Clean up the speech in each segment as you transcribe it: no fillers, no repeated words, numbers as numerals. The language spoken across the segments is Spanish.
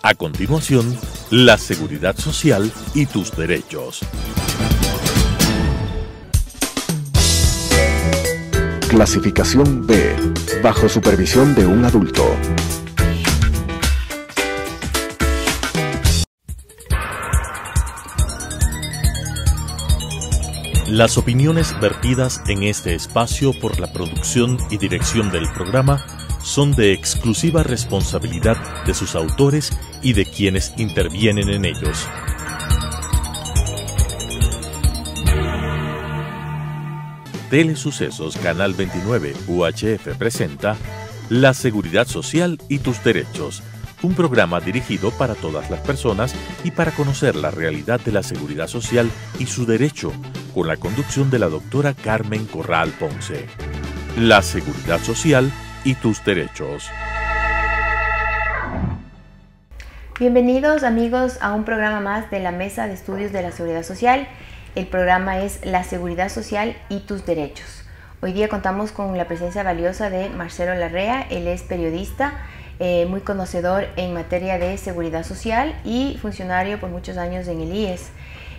A continuación, la seguridad social y tus derechos. Clasificación B, bajo supervisión de un adulto. Las opiniones vertidas en este espacio por la producción y dirección del programa son de exclusiva responsabilidad de sus autores y de quienes intervienen en ellos. Telesucesos Canal 29 UHF presenta La Seguridad Social y tus Derechos, un programa dirigido para todas las personas y para conocer la realidad de la seguridad social y su derecho, con la conducción de la doctora Carmen Corral Ponce. La Seguridad Social y tus Derechos. Bienvenidos amigos a un programa más de la Mesa de Estudios de la Seguridad Social. El programa es La Seguridad Social y tus Derechos. Hoy día contamos con la presencia valiosa de Marcelo Larrea. Él es periodista, muy conocedor en materia de seguridad social y funcionario por muchos años en el IES.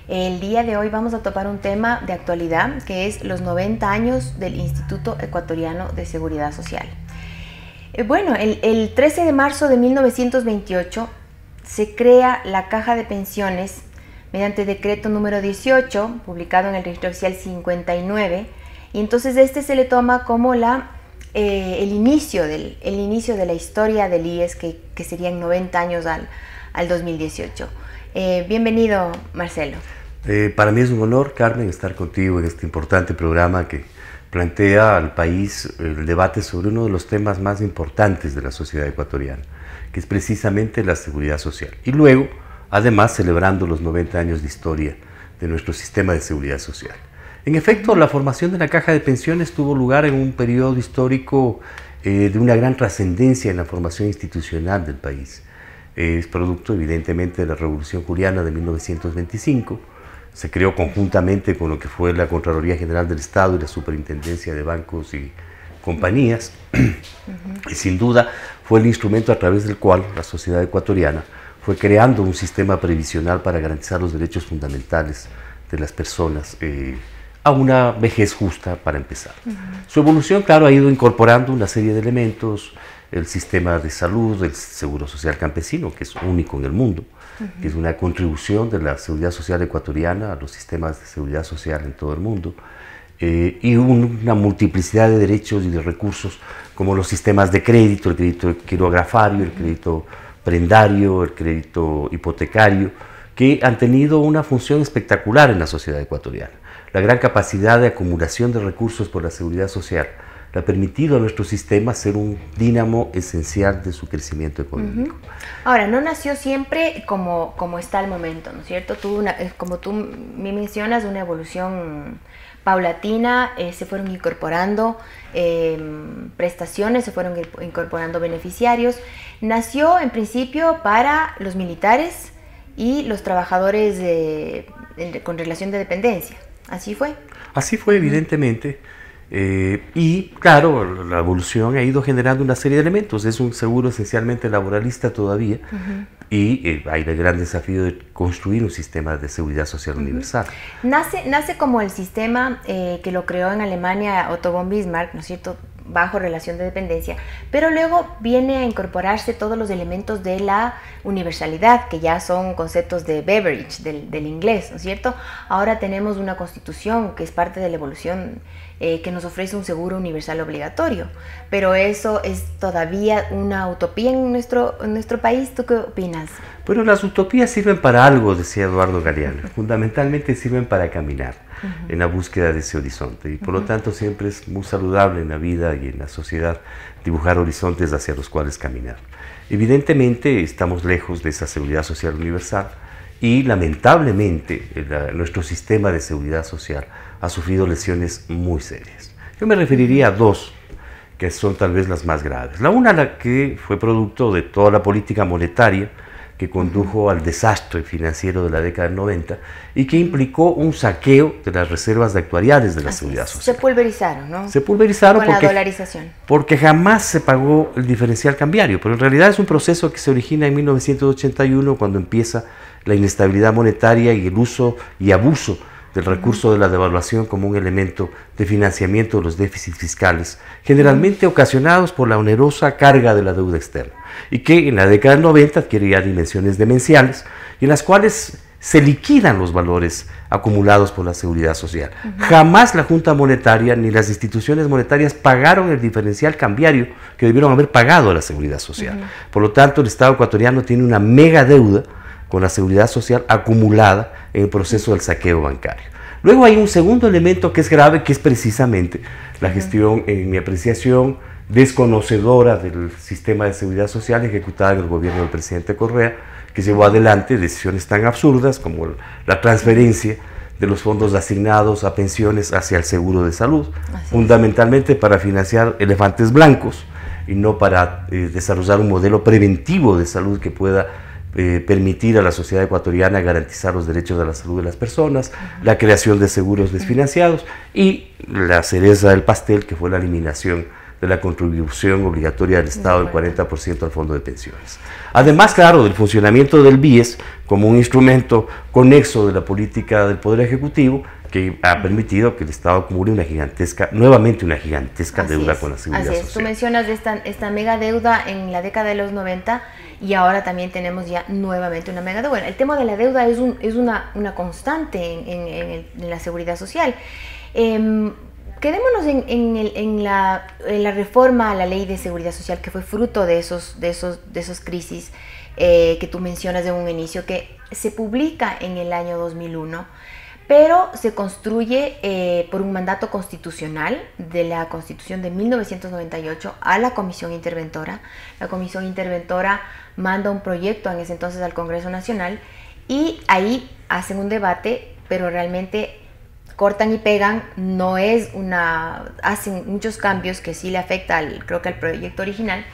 El día de hoy vamos a topar un tema de actualidad que es los 90 años del Instituto Ecuatoriano de Seguridad Social. Bueno, el 13 de marzo de 1928 se crea la Caja de Pensiones mediante decreto número 18, publicado en el registro oficial 59, y entonces este se le toma como el inicio de la historia del IES, que serían 90 años al 2018. Bienvenido, Marcelo. Para mí es un honor, Carmen, estar contigo en este importante programa que plantea al país el debate sobre uno de los temas más importantes de la sociedad ecuatoriana, que es precisamente la seguridad social. Y luego, además, celebrando los 90 años de historia de nuestro sistema de seguridad social. En efecto, la formación de la Caja de Pensiones tuvo lugar en un periodo histórico de una gran trascendencia en la formación institucional del país. Es producto, evidentemente, de la Revolución Juliana de 1925. Se creó conjuntamente con lo que fue la Contraloría General del Estado y la Superintendencia de Bancos y Compañías. Y sin duda fue el instrumento a través del cual la sociedad ecuatoriana fue creando un sistema previsional para garantizar los derechos fundamentales de las personas a una vejez justa, para empezar. Su evolución, claro, ha ido incorporando una serie de elementos: el sistema de salud, el seguro social campesino, que es único en el mundo, que es una contribución de la seguridad social ecuatoriana a los sistemas de seguridad social en todo el mundo, y una multiplicidad de derechos y de recursos, como los sistemas de crédito, el crédito quirografario, el crédito prendario, el crédito hipotecario, que han tenido una función espectacular en la sociedad ecuatoriana. La gran capacidad de acumulación de recursos por la seguridad social le ha permitido a nuestro sistema ser un dínamo esencial de su crecimiento económico. Ahora, no nació siempre como está el momento, ¿no es cierto? Como tú me mencionas, una evolución paulatina, se fueron incorporando prestaciones, se fueron incorporando beneficiarios. Nació en principio para los militares y los trabajadores con relación de dependencia. ¿Así fue? Así fue, evidentemente. Y claro, la evolución ha ido generando una serie de elementos. Es un seguro esencialmente laboralista todavía, y hay el gran desafío de construir un sistema de seguridad social universal. Nace como el sistema que lo creó en Alemania Otto von Bismarck, ¿no es cierto?, bajo relación de dependencia, pero luego viene a incorporarse todos los elementos de la universalidad, que ya son conceptos de Beveridge, del inglés, ¿no es cierto? Ahora tenemos una constitución que es parte de la evolución, que nos ofrece un seguro universal obligatorio, pero eso es todavía una utopía en nuestro país. ¿Tú qué opinas? Bueno, las utopías sirven para algo, decía Eduardo Galeano. Fundamentalmente sirven para caminar en la búsqueda de ese horizonte, y por lo tanto siempre es muy saludable en la vida y en la sociedad dibujar horizontes hacia los cuales caminar. Evidentemente estamos lejos de esa seguridad social universal, y lamentablemente nuestro sistema de seguridad social ha sufrido lesiones muy serias. Yo me referiría a dos que son tal vez las más graves. La una, la que fue producto de toda la política monetaria que condujo al desastre financiero de la década del 90 y que implicó un saqueo de las reservas actuariales de la seguridad social. Se pulverizaron, ¿no? Se pulverizaron con la dolarización. Porque jamás se pagó el diferencial cambiario, pero en realidad es un proceso que se origina en 1981 cuando empieza la inestabilidad monetaria y el uso y abuso del recurso de la devaluación como un elemento de financiamiento de los déficits fiscales, generalmente ocasionados por la onerosa carga de la deuda externa, y que en la década del 90 adquiere ya dimensiones demenciales, y en las cuales se liquidan los valores acumulados por la seguridad social. Jamás la Junta Monetaria ni las instituciones monetarias pagaron el diferencial cambiario que debieron haber pagado a la seguridad social. Por lo tanto, el Estado ecuatoriano tiene una mega deuda con la seguridad social acumulada en el proceso del saqueo bancario. Luego hay un segundo elemento que es grave, que es precisamente la gestión, en mi apreciación, desconocedora del sistema de seguridad social ejecutada en el gobierno del presidente Correa, que llevó adelante decisiones tan absurdas como la transferencia de los fondos asignados a pensiones hacia el seguro de salud, fundamentalmente para financiar elefantes blancos y no para desarrollar un modelo preventivo de salud que pueda permitir a la sociedad ecuatoriana garantizar los derechos de la salud de las personas, la creación de seguros desfinanciados y la cereza del pastel, que fue la eliminación de la contribución obligatoria del Estado del 40% al fondo de pensiones. Además, claro, del funcionamiento del BIES como un instrumento conexo de la política del Poder Ejecutivo, que ha permitido que el Estado acumule nuevamente una gigantesca deuda con la seguridad social. Tú mencionas esta mega deuda en la década de los 90 y ahora también tenemos ya nuevamente una mega deuda. Bueno, el tema de la deuda es una constante en la seguridad social. Quedémonos en la reforma a la ley de seguridad social, que fue fruto de esos crisis que tú mencionas de un inicio, que se publica en el año 2001. Pero se construye por un mandato constitucional de la Constitución de 1998 a la Comisión Interventora. La Comisión Interventora manda un proyecto en ese entonces al Congreso Nacional y ahí hacen un debate, pero realmente cortan y pegan, hacen muchos cambios que sí le afecta creo que al proyecto original.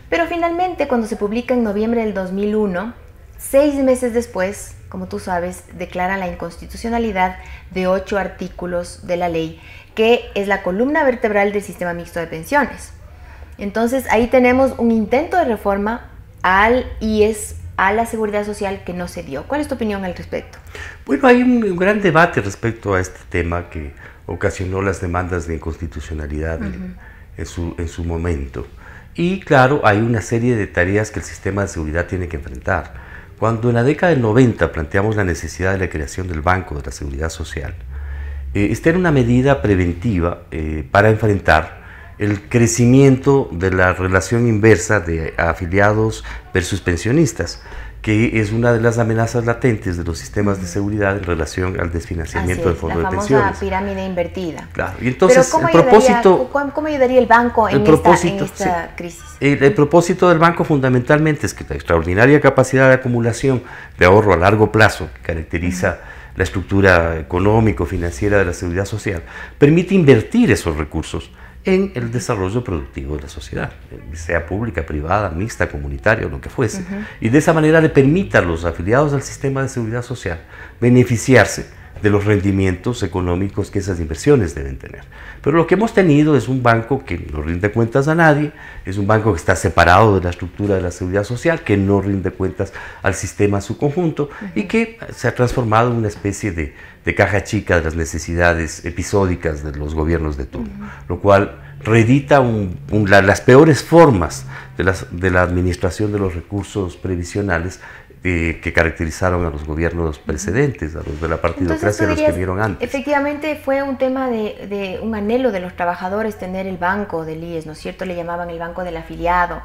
Pero finalmente, cuando se publica en noviembre del 2001, 6 meses después, como tú sabes, declaran la inconstitucionalidad de 8 artículos de la ley, que es la columna vertebral del sistema mixto de pensiones. Entonces, ahí tenemos un intento de reforma al IES, a la seguridad social, que no se dio. ¿Cuál es tu opinión al respecto? Bueno, hay un gran debate respecto a este tema que ocasionó las demandas de inconstitucionalidad en su momento. Y claro, hay una serie de tareas que el sistema de seguridad tiene que enfrentar. Cuando en la década del 90 planteamos la necesidad de la creación del Banco de la Seguridad Social, esta era una medida preventiva para enfrentar el crecimiento de la relación inversa de afiliados versus pensionistas, que es una de las amenazas latentes de los sistemas de seguridad en relación al desfinanciamiento del fondo de pensiones. La famosa pirámide invertida. Claro, y entonces ¿cómo ayudaría el banco en esta crisis? El propósito del banco fundamentalmente es que la extraordinaria capacidad de acumulación de ahorro a largo plazo que caracteriza la estructura económico-financiera de la seguridad social permite invertir esos recursos en el desarrollo productivo de la sociedad, sea pública, privada, mixta, comunitaria o lo que fuese. Y de esa manera le permita a los afiliados al sistema de seguridad social beneficiarse de los rendimientos económicos que esas inversiones deben tener. Pero lo que hemos tenido es un banco que no rinde cuentas a nadie, es un banco que está separado de la estructura de la seguridad social, que no rinde cuentas al sistema en su conjunto y que se ha transformado en una especie de caja chica de las necesidades episódicas de los gobiernos de turno, lo cual reedita las peores formas de la administración de los recursos previsionales que caracterizaron a los gobiernos precedentes, a los de la partidocracia, a los que vieron antes. Efectivamente fue un tema de un anhelo de los trabajadores tener el banco del IES, ¿no es cierto? Le llamaban el banco del afiliado.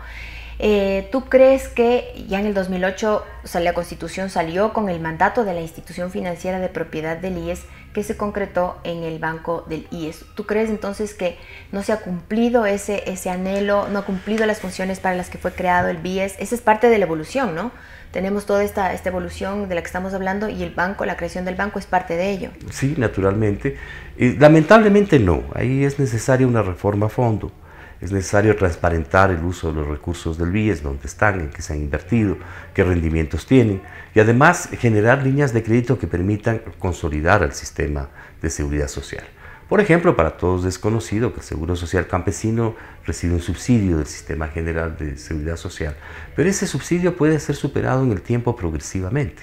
¿Tú crees que ya en el 2008 la Constitución salió con el mandato de la institución financiera de propiedad del IES que se concretó en el banco del IES? ¿Tú crees entonces que no se ha cumplido ese anhelo, no ha cumplido las funciones para las que fue creado el BIES? Esa es parte de la evolución, ¿no? Tenemos toda esta evolución de la que estamos hablando y el banco, la creación del banco es parte de ello. Sí, naturalmente. Lamentablemente no, ahí es necesaria una reforma a fondo. Es necesario transparentar el uso de los recursos del BIES, dónde están, en qué se han invertido, qué rendimientos tienen, y además generar líneas de crédito que permitan consolidar el sistema de seguridad social. Por ejemplo, para todos es desconocido que el Seguro Social Campesino recibe un subsidio del Sistema General de Seguridad Social, pero ese subsidio puede ser superado en el tiempo progresivamente.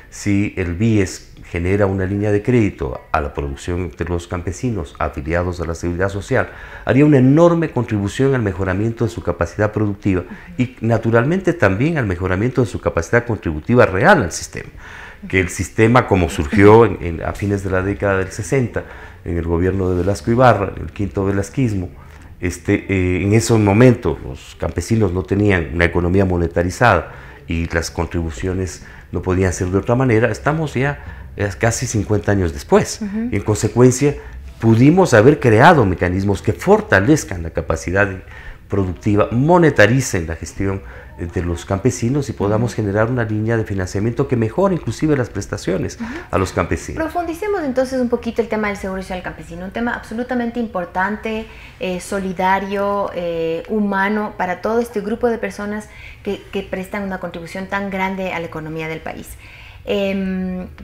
Si el BIES genera una línea de crédito a la producción de los campesinos afiliados a la Seguridad Social, haría una enorme contribución al mejoramiento de su capacidad productiva y naturalmente también al mejoramiento de su capacidad contributiva real al sistema. Que el sistema, como surgió a fines de la década del 60, en el gobierno de Velasco Ibarra, en el quinto velasquismo, en ese momento los campesinos no tenían una economía monetarizada y las contribuciones no podían ser de otra manera. Estamos ya casi 50 años después. Y en consecuencia pudimos haber creado mecanismos que fortalezcan la capacidad productiva, monetaricen la gestión de los campesinos y podamos generar una línea de financiamiento que mejore inclusive las prestaciones a los campesinos. Profundicemos entonces un poquito el tema del Seguro Social Campesino, un tema absolutamente importante, solidario, humano para todo este grupo de personas que prestan una contribución tan grande a la economía del país.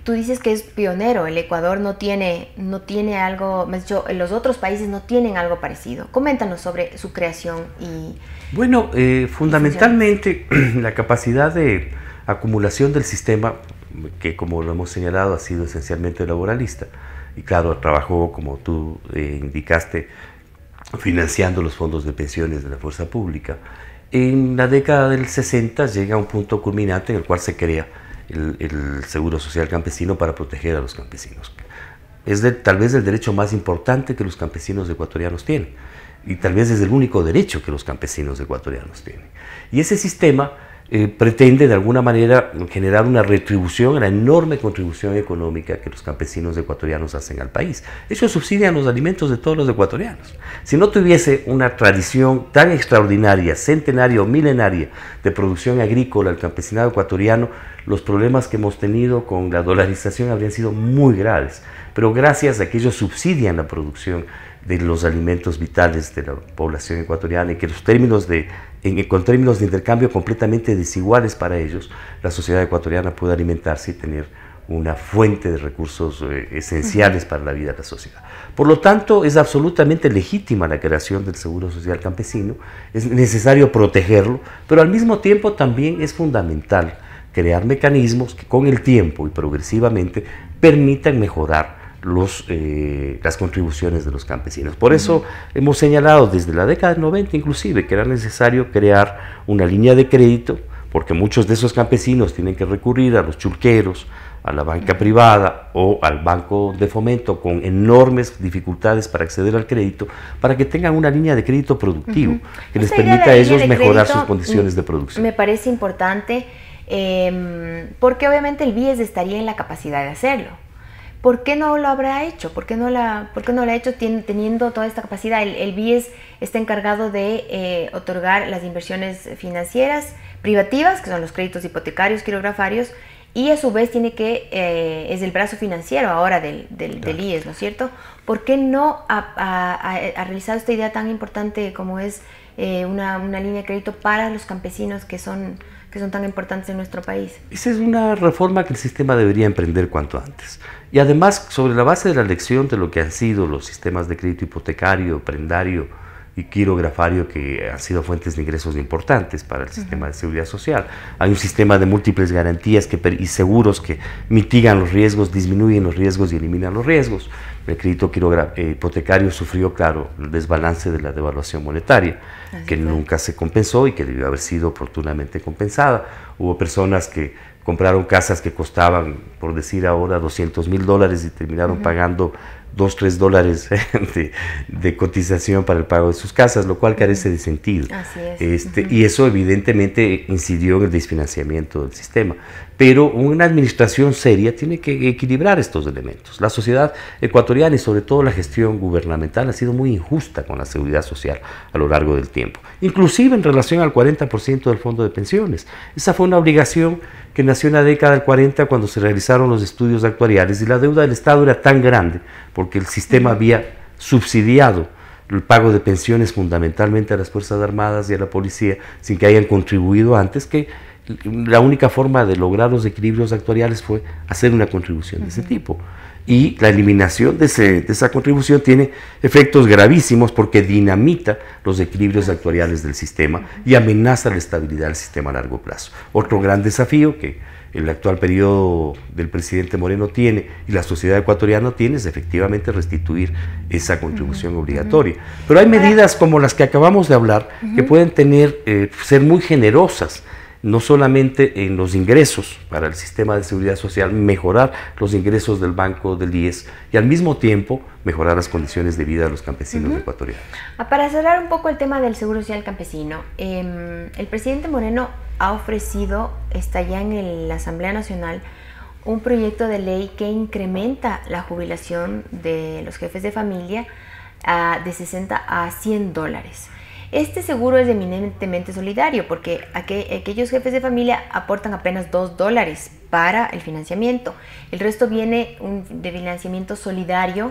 Tú dices que es pionero, el Ecuador no tiene algo, más dicho, los otros países no tienen algo parecido. Coméntanos sobre su creación y... Bueno, fundamentalmente la capacidad de acumulación del sistema, que como lo hemos señalado ha sido esencialmente laboralista, y claro, trabajó, como tú indicaste, financiando los fondos de pensiones de la fuerza pública. En la década del 60 llega a un punto culminante en el cual se crea el Seguro Social Campesino para proteger a los campesinos. Es tal vez el derecho más importante que los campesinos ecuatorianos tienen y tal vez es el único derecho que los campesinos ecuatorianos tienen. Y ese sistema pretende de alguna manera generar una retribución a la enorme contribución económica que los campesinos ecuatorianos hacen al país. Ellos subsidian los alimentos de todos los ecuatorianos. Si no tuviese una tradición tan extraordinaria, centenaria o milenaria de producción agrícola el campesinado ecuatoriano, los problemas que hemos tenido con la dolarización habrían sido muy graves. Pero gracias a que ellos subsidian la producción de los alimentos vitales de la población ecuatoriana y que con términos de intercambio completamente desiguales para ellos, la sociedad ecuatoriana puede alimentarse y tener una fuente de recursos esenciales para la vida de la sociedad. Por lo tanto, es absolutamente legítima la creación del Seguro Social Campesino, es necesario protegerlo, pero al mismo tiempo también es fundamental crear mecanismos que con el tiempo y progresivamente permitan mejorar las contribuciones de los campesinos. Por eso hemos señalado desde la década del 90 inclusive que era necesario crear una línea de crédito, porque muchos de esos campesinos tienen que recurrir a los chulqueros, a la banca privada o al banco de fomento con enormes dificultades para acceder al crédito, para que tengan una línea de crédito productivo que les permita a ellos mejorar sus condiciones de producción. Me parece importante porque obviamente el BIES estaría en la capacidad de hacerlo. ¿Por qué no lo habrá hecho? ¿Por qué no lo ha hecho teniendo toda esta capacidad? El BIES está encargado de otorgar las inversiones financieras privativas, que son los créditos hipotecarios, quirografarios, y a su vez es el brazo financiero ahora del IES, ¿no es cierto? ¿Por qué no ha realizado esta idea tan importante como es una línea de crédito para los campesinos que son tan importantes en nuestro país? Esa es una reforma que el sistema debería emprender cuanto antes. Y además, sobre la base de la lección de lo que han sido los sistemas de crédito hipotecario, prendario y quirografario, que han sido fuentes de ingresos importantes para el sistema de seguridad social. Hay un sistema de múltiples garantías y seguros que mitigan los riesgos, disminuyen los riesgos y eliminan los riesgos. El crédito hipotecario sufrió, claro, el desbalance de la devaluación monetaria, que nunca se compensó y que debió haber sido oportunamente compensada. Hubo personas que compraron casas que costaban, por decir ahora, $200,000 y terminaron pagando $2-3 de cotización para el pago de sus casas, lo cual carece de sentido. Así es. Y eso evidentemente incidió en el desfinanciamiento del sistema. Pero una administración seria tiene que equilibrar estos elementos. La sociedad ecuatoriana y sobre todo la gestión gubernamental ha sido muy injusta con la seguridad social a lo largo del tiempo, inclusive en relación al 40% del fondo de pensiones. Esa fue una obligación que nació en la década del 40 cuando se realizaron los estudios actuariales y la deuda del Estado era tan grande porque el sistema había subsidiado el pago de pensiones fundamentalmente a las Fuerzas Armadas y a la policía sin que hayan contribuido antes, que la única forma de lograr los equilibrios actuariales fue hacer una contribución de ese tipo. Y la eliminación de esa contribución tiene efectos gravísimos porque dinamita los equilibrios actuariales del sistema y amenaza la estabilidad del sistema a largo plazo. Otro gran desafío que el actual periodo del presidente Moreno tiene y la sociedad ecuatoriana tiene es efectivamente restituir esa contribución obligatoria. Pero hay medidas como las que acabamos de hablar que pueden ser muy generosas, no solamente en los ingresos para el sistema de seguridad social, mejorar los ingresos del Banco del IES y al mismo tiempo mejorar las condiciones de vida de los campesinos ecuatorianos. Para cerrar un poco el tema del Seguro Social Campesino, el presidente Moreno ha ofrecido, está ya en la Asamblea Nacional, un proyecto de ley que incrementa la jubilación de los jefes de familia de 60 a 100 dólares. Este seguro es eminentemente solidario porque aquellos jefes de familia aportan apenas 2 dólares para el financiamiento. El resto viene de financiamiento solidario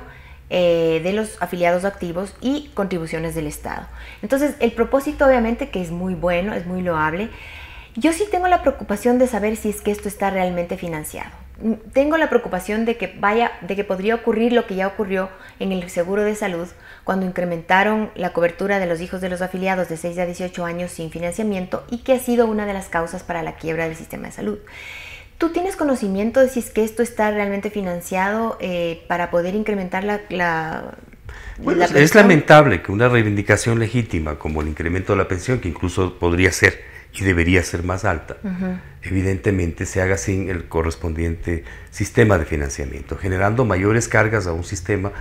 de los afiliados activos y contribuciones del Estado. Entonces, el propósito obviamente que es muy bueno, es muy loable. Yo sí tengo la preocupación de saber si es que esto está realmente financiado. Tengo la preocupación de que podría ocurrir lo que ya ocurrió en el seguro de salud cuando incrementaron la cobertura de los hijos de los afiliados de 6 a 18 años sin financiamiento y que ha sido una de las causas para la quiebra del sistema de salud. ¿Tú tienes conocimiento de si es que esto está realmente financiado para poder incrementar la pensión? Es lamentable que una reivindicación legítima como el incremento de la pensión, que incluso podría ser y debería ser más alta, evidentemente se haga sin el correspondiente sistema de financiamiento, generando mayores cargas a un sistema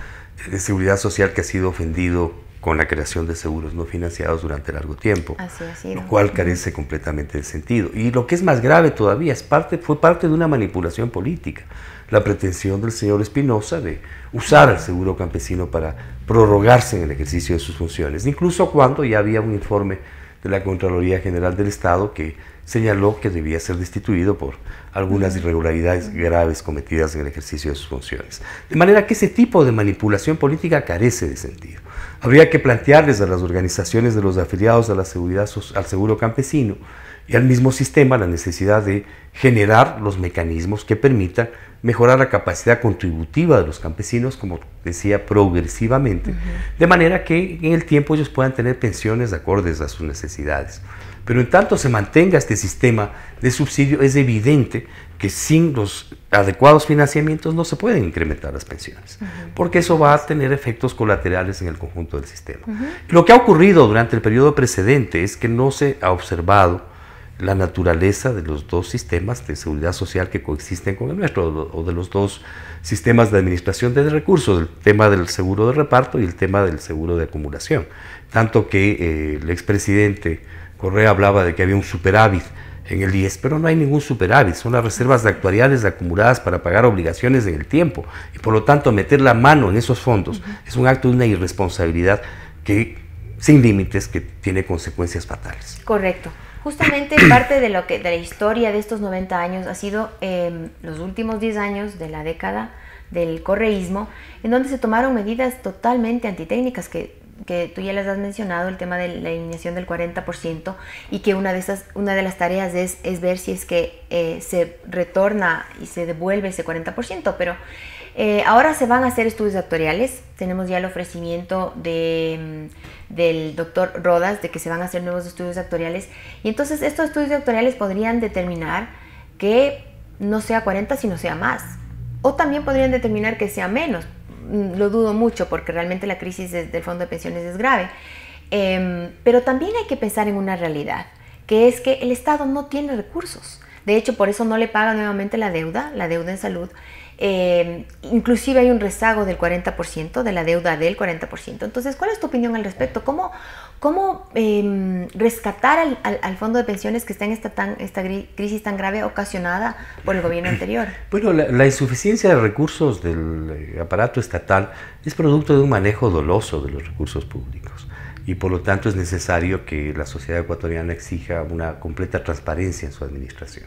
de seguridad social que ha sido ofendido con la creación de seguros no financiados durante largo tiempo, lo cual carece completamente de sentido. Y lo que es más grave todavía, fue parte de una manipulación política, la pretensión del señor Espinosa de usar al seguro campesino para prorrogarse en el ejercicio de sus funciones, incluso cuando ya había un informe de la Contraloría General del Estado que señaló que debía ser destituido por algunas irregularidades graves cometidas en el ejercicio de sus funciones. De manera que ese tipo de manipulación política carece de sentido. Habría que plantearles a las organizaciones de los afiliados a la seguridad, al seguro campesino y al mismo sistema la necesidad de generar los mecanismos que permitan mejorar la capacidad contributiva de los campesinos, como decía, progresivamente, de manera que en el tiempo ellos puedan tener pensiones acordes a sus necesidades. Pero en tanto se mantenga este sistema de subsidio, es evidente que sin los adecuados financiamientos no se pueden incrementar las pensiones, porque eso va a tener efectos colaterales en el conjunto del sistema. Lo que ha ocurrido durante el periodo precedente es que no se ha observado la naturaleza de los dos sistemas de seguridad social que coexisten con el nuestro, o de los dos sistemas de administración de recursos, el tema del seguro de reparto y el tema del seguro de acumulación. Tanto que el expresidente Correa hablaba de que había un superávit en el IES, pero no hay ningún superávit, son las reservas actuariales acumuladas para pagar obligaciones en el tiempo, y por lo tanto meter la mano en esos fondos es un acto de una irresponsabilidad sin límites que tiene consecuencias fatales. Correcto. Justamente parte de la historia de estos 90 años ha sido los últimos 10 años de la década del correísmo, en donde se tomaron medidas totalmente antitécnicas que tú ya les has mencionado, el tema de la eliminación del 40%, y que una de las tareas es ver si es que se retorna y se devuelve ese 40%, pero ahora se van a hacer estudios actuariales. Tenemos ya el ofrecimiento del doctor Rodas de que se van a hacer nuevos estudios actuariales, y entonces estos estudios actuariales podrían determinar que no sea 40 sino sea más, o también podrían determinar que sea menos. Lo dudo mucho porque realmente la crisis del fondo de pensiones es grave, pero también hay que pensar en una realidad, que es que el Estado no tiene recursos. De hecho, por eso no le paga nuevamente la deuda en salud. Inclusive hay un rezago del 40%, de la deuda del 40%. Entonces, ¿cuál es tu opinión al respecto? ¿Cómo rescatar al fondo de pensiones que está en esta crisis tan grave ocasionada por el gobierno anterior? Bueno, la insuficiencia de recursos del aparato estatal es producto de un manejo doloso de los recursos públicos, y por lo tanto es necesario que la sociedad ecuatoriana exija una completa transparencia en su administración.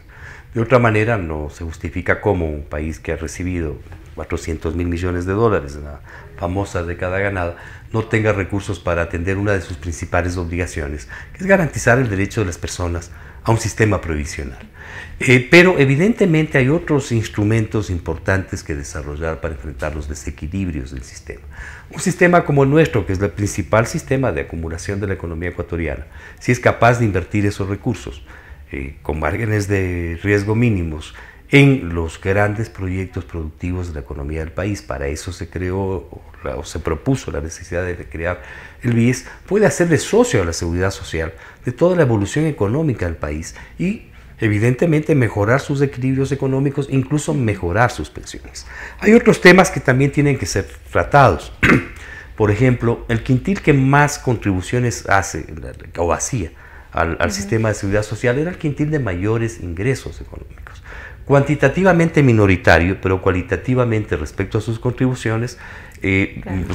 De otra manera, no se justifica cómo un país que ha recibido 400.000 millones de dólares, la famosa década ganada, no tenga recursos para atender una de sus principales obligaciones, que es garantizar el derecho de las personas a un sistema previsional. Pero evidentemente hay otros instrumentos importantes que desarrollar para enfrentar los desequilibrios del sistema. Un sistema como el nuestro, que es el principal sistema de acumulación de la economía ecuatoriana, si es capaz de invertir esos recursos con márgenes de riesgo mínimos en los grandes proyectos productivos de la economía del país, para eso se creó o se propuso la necesidad de crear el BIES, puede hacerle socio a la seguridad social de toda la evolución económica del país y evidentemente mejorar sus equilibrios económicos, incluso mejorar sus pensiones. Hay otros temas que también tienen que ser tratados. Por ejemplo, el quintil que más contribuciones hace o hacía al sistema de seguridad social era el quintil de mayores ingresos económicos. Cuantitativamente minoritario, pero cualitativamente respecto a sus contribuciones,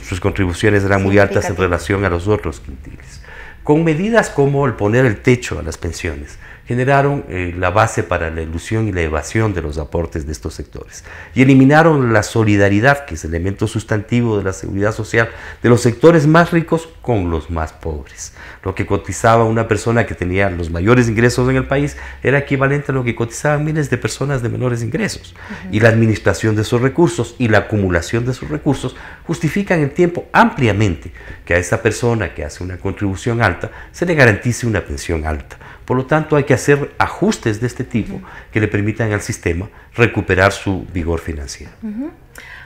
sus contribuciones eran muy altas en relación a los otros quintiles. Con medidas como el poner el techo a las pensiones, generaron la base para la ilusión y la evasión de los aportes de estos sectores y eliminaron la solidaridad, que es elemento sustantivo de la seguridad social, de los sectores más ricos con los más pobres. Lo que cotizaba una persona que tenía los mayores ingresos en el país era equivalente a lo que cotizaban miles de personas de menores ingresos. Y la administración de esos recursos y la acumulación de esos recursos justifican en tiempo ampliamente que a esa persona que hace una contribución alta se le garantice una pensión alta. Por lo tanto, hay que hacer ajustes de este tipo que le permitan al sistema recuperar su vigor financiero.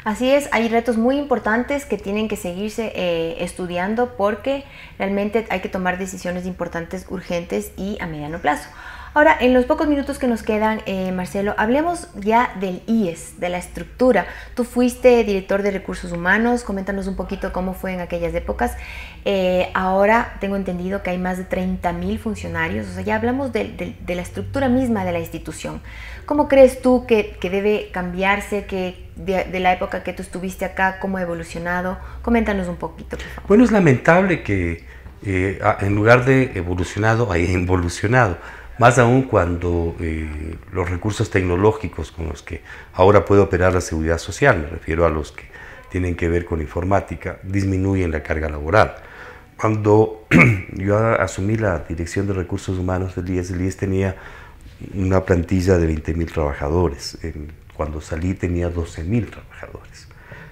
Así es, hay retos muy importantes que tienen que seguirse estudiando porque realmente hay que tomar decisiones importantes, urgentes y a mediano plazo. Ahora, en los pocos minutos que nos quedan, Marcelo, hablemos ya del IES, de la estructura. Tú fuiste director de Recursos Humanos, coméntanos un poquito cómo fue en aquellas épocas. Ahora tengo entendido que hay más de 30.000 funcionarios, o sea, ya hablamos de la estructura misma de la institución. ¿Cómo crees tú que debe cambiarse, que de la época que tú estuviste acá, cómo ha evolucionado? Coméntanos un poquito, por favor. Bueno, es lamentable que en lugar de evolucionado, haya involucionado. Más aún cuando los recursos tecnológicos con los que ahora puede operar la seguridad social, me refiero a los que tienen que ver con informática, disminuyen la carga laboral. Cuando yo asumí la dirección de recursos humanos del IES, el IES tenía una plantilla de 20.000 trabajadores. Cuando salí tenía 12.000 trabajadores.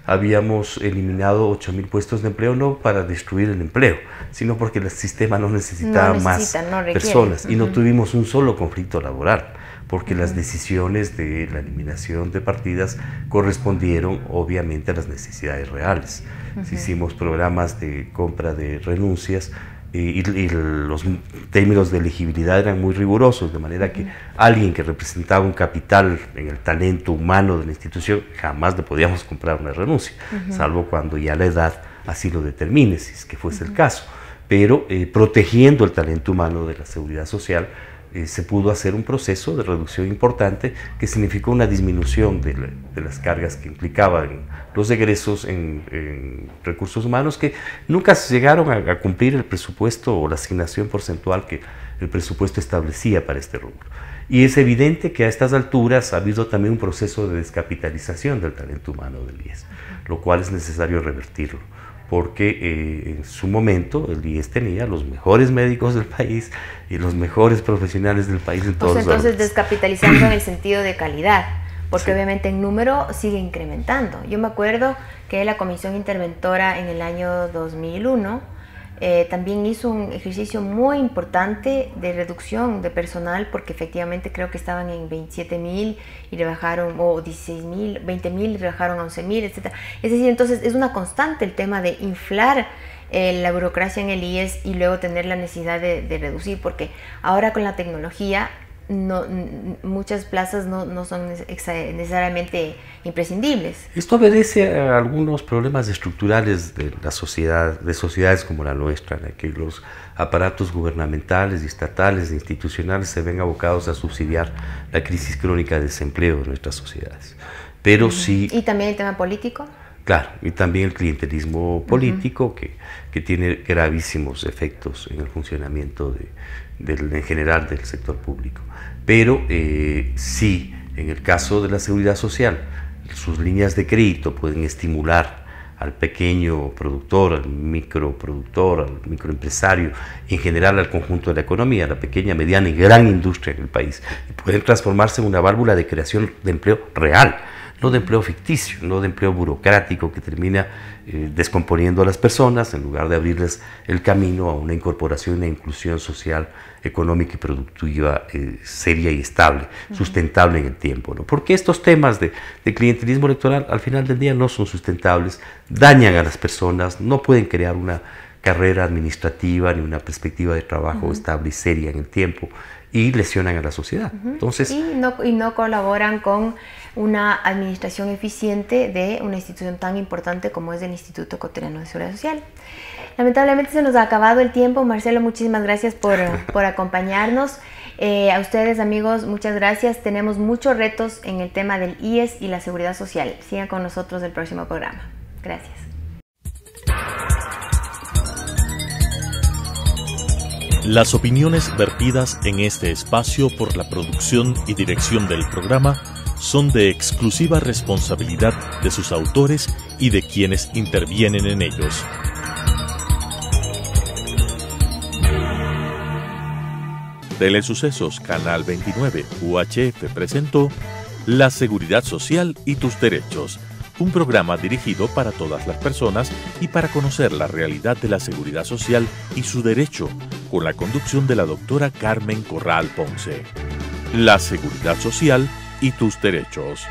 Habíamos eliminado 8.000 puestos de empleo, no para destruir el empleo, sino porque el sistema no necesitaba más personas y no tuvimos un solo conflicto laboral, porque las decisiones de la eliminación de partidas correspondieron obviamente a las necesidades reales. Hicimos programas de compra de renuncias y los términos de elegibilidad eran muy rigurosos, de manera que alguien que representaba un capital en el talento humano de la institución jamás le podíamos comprar una renuncia, salvo cuando ya la edad así lo determine, si es que fuese el caso. Pero protegiendo el talento humano de la seguridad social, se pudo hacer un proceso de reducción importante que significó una disminución de las cargas que implicaban los egresos en recursos humanos, que nunca llegaron a cumplir el presupuesto o la asignación porcentual que el presupuesto establecía para este rubro. Y es evidente que a estas alturas ha habido también un proceso de descapitalización del talento humano del IES, lo cual es necesario revertirlo, porque en su momento el IES tenía los mejores médicos del país y los mejores profesionales del país en todos los órdenes. Entonces descapitalizando en el sentido de calidad, porque obviamente en número sigue incrementando. Yo me acuerdo que la Comisión Interventora en el año 2001 también hizo un ejercicio muy importante de reducción de personal, porque efectivamente creo que estaban en 27.000 y rebajaron, o 16.000, 20.000 y rebajaron a 11.000, etc. Es decir, entonces es una constante el tema de inflar la burocracia en el IES y luego tener la necesidad de reducir, porque ahora con la tecnología muchas plazas no son necesariamente imprescindibles. Esto obedece a algunos problemas estructurales de la sociedad, de sociedades como la nuestra, en la que los aparatos gubernamentales, estatales e institucionales se ven abocados a subsidiar la crisis crónica de desempleo de nuestras sociedades. Pero sí... ¿Y también el tema político? Claro, y también el clientelismo político que tiene gravísimos efectos en el funcionamiento en general del sector público. Pero sí, en el caso de la seguridad social, sus líneas de crédito pueden estimular al pequeño productor, al microproductor, al microempresario, en general al conjunto de la economía, la pequeña, mediana y gran industria en el país, y pueden transformarse en una válvula de creación de empleo real, no de empleo ficticio, no de empleo burocrático que termina descomponiendo a las personas en lugar de abrirles el camino a una incorporación, una inclusión social, económica y productiva seria y estable, sustentable en el tiempo, ¿no? Porque estos temas de clientelismo electoral al final del día no son sustentables, dañan a las personas, no pueden crear una carrera administrativa ni una perspectiva de trabajo estable y seria en el tiempo, y lesionan a la sociedad. Entonces, y no colaboran con una administración eficiente de una institución tan importante como es el Instituto Ecuatoriano de Seguridad Social. Lamentablemente se nos ha acabado el tiempo. Marcelo, muchísimas gracias por acompañarnos. A ustedes, amigos, muchas gracias. Tenemos muchos retos en el tema del IES y la seguridad social. Sigan con nosotros el próximo programa. Gracias. Las opiniones vertidas en este espacio por la producción y dirección del programa son de exclusiva responsabilidad de sus autores y de quienes intervienen en ellos. Telesucesos Canal 29 UHF presentó La Seguridad Social y tus Derechos, un programa dirigido para todas las personas y para conocer la realidad de la seguridad social y su derecho, con la conducción de la doctora Carmen Corral Ponce. La Seguridad Social y tus Derechos.